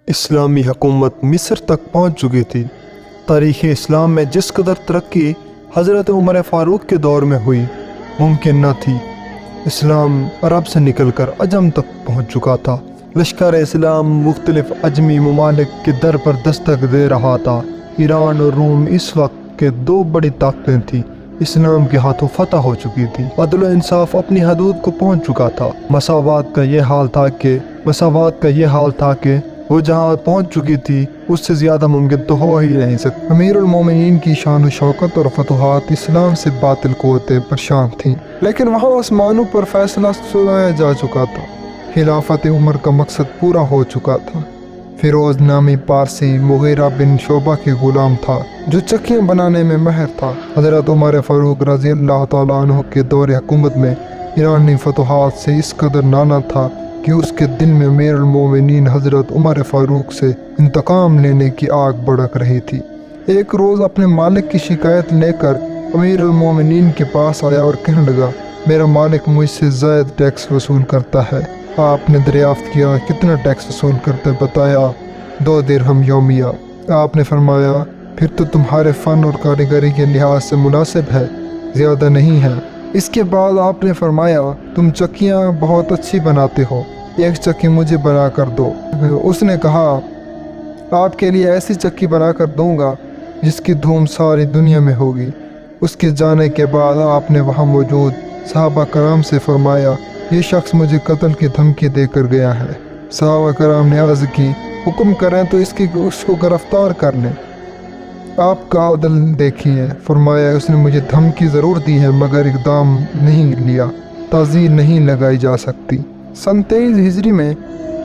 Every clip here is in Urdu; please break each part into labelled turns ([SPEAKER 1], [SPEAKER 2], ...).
[SPEAKER 1] اسلامی حکومت مصر تک پہنچ چکی تھی۔ تاریخ اسلام میں جس قدر ترقی حضرت عمر فاروق کے دور میں ہوئی ممکن نہ تھی۔ اسلام عرب سے نکل کر عجم تک پہنچ چکا تھا۔ لشکر اسلام مختلف عجمی ممالک کے در پر دستک دے رہا تھا۔ ایران اور روم اس وقت کے دو بڑی طاقتیں تھیں۔ اسلام کے ہاتھوں فتح ہو چکی تھی۔ عدل و انصاف اپنی حدود کو پہنچ چکا تھا۔ مساوات کا یہ حال تھا کہ وہ جہاں پہنچ چکی تھی اس سے زیادہ ممکن تو ہو ہی نہیں سکتا۔ امیر المومنین کی شان و شوکت اور فتوحات اسلام سے باطل قوتیں پریشان تھیں، لیکن وہاں آسمانوں پر فیصلہ سنایا جا چکا تھا۔ خلافت عمر کا مقصد پورا ہو چکا تھا۔ فیروز نامی پارسی مغیرہ بن شعبہ کے غلام تھا جو چکیاں بنانے میں ماہر تھا۔ حضرت عمر فاروق رضی اللہ تعالیٰ عنہ کے دور حکومت میں ایرانی فتوحات سے اس قدر نانا تھا کہ اس کے دل میں امیر المومنین حضرت عمر فاروق سے انتقام لینے کی آگ بھڑک رہی تھی۔ ایک روز اپنے مالک کی شکایت لے کر امیر المومنین کے پاس آیا اور کہنے لگا، میرا مالک مجھ سے زائد ٹیکس وصول کرتا ہے۔ آپ نے دریافت کیا کتنا ٹیکس وصول کرتے؟ بتایا 2 درہم یومیہ۔ آپ نے فرمایا پھر تو تمہارے فن اور کاریگری کے لحاظ سے مناسب ہے، زیادہ نہیں ہے۔ اس کے بعد آپ نے فرمایا تم چکیاں بہت اچھی بناتے ہو، ایک چکی مجھے بنا کر دو۔ اس نے کہا آپ کے لیے ایسی چکی بنا کر دوں گا جس کی دھوم ساری دنیا میں ہوگی۔ اس کے جانے کے بعد آپ نے وہاں موجود صحابہ کرام سے فرمایا یہ شخص مجھے قتل کی دھمکی دے کر گیا ہے۔ صحابہ کرام نے عرض کی حکم کریں تو اس کو گرفتار کر لیں۔ آپ کا عدل دیکھیے۔ فرمایا اس نے مجھے دھمکی ضرور دی ہے مگر اقدام نہیں لیا، تعزیر نہیں لگائی جا سکتی۔ سن 23 ہجری میں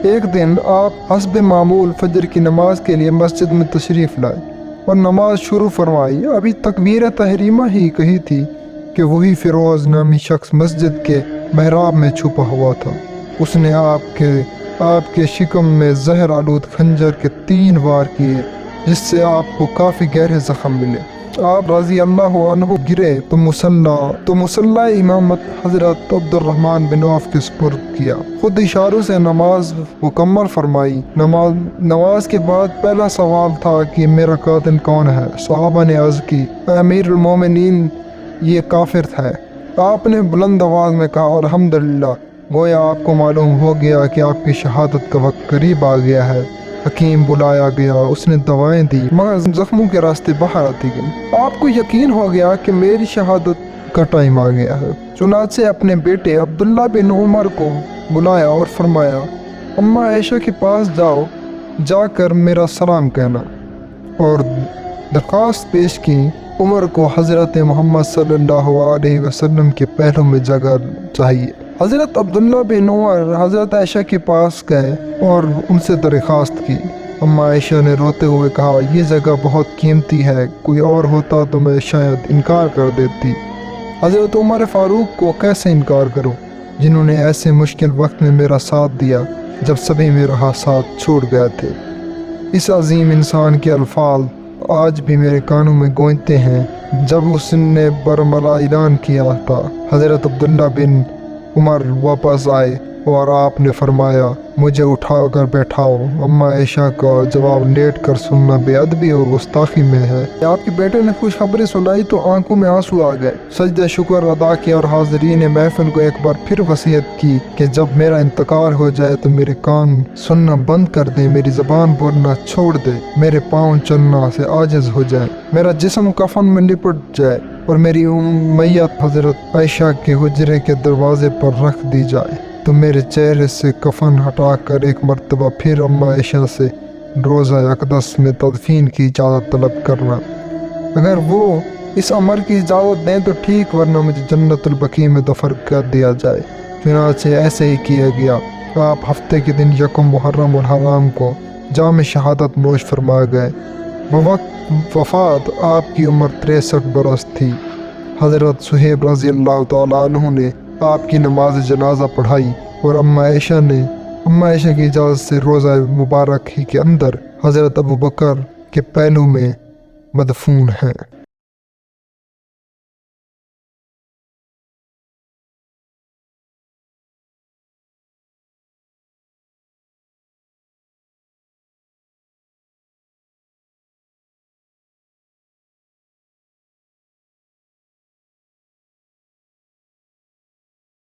[SPEAKER 1] ایک دن آپ حسب معمول فجر کی نماز کے لیے مسجد میں تشریف لائے اور نماز شروع فرمائی۔ ابھی تکبیر تحریمہ ہی کہی تھی کہ وہی فیروز نامی شخص مسجد کے محراب میں چھپا ہوا تھا۔ اس نے آپ کے شکم میں زہر آلود خنجر کے 3 وار کیے جس سے آپ کو کافی گہرے زخم ملے۔ آپ رضی اللہ عنہ گرے تو مصلی امامت حضرت عبد الرحمن بن عوف کے سپرد کیا۔ خود اشاروں سے نماز مکمل فرمائی۔ نماز کے بعد پہلا سوال تھا کہ میرا قاتل کون ہے؟ صحابہ نے عرض کی امیر المومنین یہ کافر ہے۔ آپ نے بلند آواز میں کہا الحمدللہ، گویا آپ کو معلوم ہو گیا کہ آپ کی شہادت کا وقت قریب آ گیا ہے۔ حکیم بلایا گیا، اس نے دوائیں دی مگر زخموں کے راستے باہر آتی گئی۔ آپ کو یقین ہو گیا کہ میری شہادت کا ٹائم آ گیا ہے۔ چنانچہ اپنے بیٹے عبداللہ بن عمر کو بلایا اور فرمایا اماں عائشہ کے پاس جاؤ، جا کر میرا سلام کہنا، اور درخواست پیش کی عمر کو حضرت محمد صلی اللہ علیہ وسلم کے پہلو میں جگہ چاہیے۔ حضرت عبداللہ بن عمر حضرت عائشہ کے پاس گئے اور ان سے درخواست کی۔ اماں عائشہ نے روتے ہوئے کہا یہ جگہ بہت قیمتی ہے، کوئی اور ہوتا تو میں شاید انکار کر دیتی۔ حضرت عمر فاروق کو کیسے انکار کروں جنہوں نے ایسے مشکل وقت میں میرا ساتھ دیا جب سبھی میرا ساتھ چھوڑ گئے تھے۔ اس عظیم انسان کے الفاظ آج بھی میرے کانوں میں گونجتے ہیں جب اس نے برملا اعلان کیا تھا۔ حضرت عبداللہ بن عمر واپس آئے اور آپ نے فرمایا مجھے اٹھا کر بیٹھاؤ۔ اماں عائشہ کا جواب لیٹ کر سننا بے ادبی اور گستاخی میں ہے۔ آپ کے بیٹے نے خوشخبری سنائی تو آنکھوں میں آنسو آ گئے، سجدہ شکر ادا کیا اور حاضرین محفل کو ایک بار پھر وصیت کی کہ جب میرا انتقال ہو جائے تو میرے کان سننا بند کر دیں، میری زبان بولنا چھوڑ دے، میرے پاؤں چلنا سے عاجز ہو جائے، میرا جسم کفن میں لپٹ جائے اور میری میت حضرت عائشہ کے حجرے کے دروازے پر رکھ دی جائے تو میرے چہرے سے کفن ہٹا کر ایک مرتبہ پھر اماں عائشہ سے روضہ اقدس میں تدفین کی اجازت طلب کرنا۔ اگر وہ اس عمر کی اجازت دیں تو ٹھیک، ورنہ مجھے جنت البقیع میں دفن کر دیا جائے۔ چنانچہ ایسے ہی کیا گیا۔ آپ ہفتے کے دن یکم محرم الحرام کو جام شہادت نوش فرما گئے۔ بوقت وفات آپ کی عمر 63 برس تھی۔ حضرت صہیب رضی اللہ تعالیٰ عنہ نے آپ کی نماز جنازہ پڑھائی اور اماں عائشہ کی اجازت سے روضہ مبارک ہی کے اندر حضرت ابوبکر کے پہلو میں مدفون ہیں۔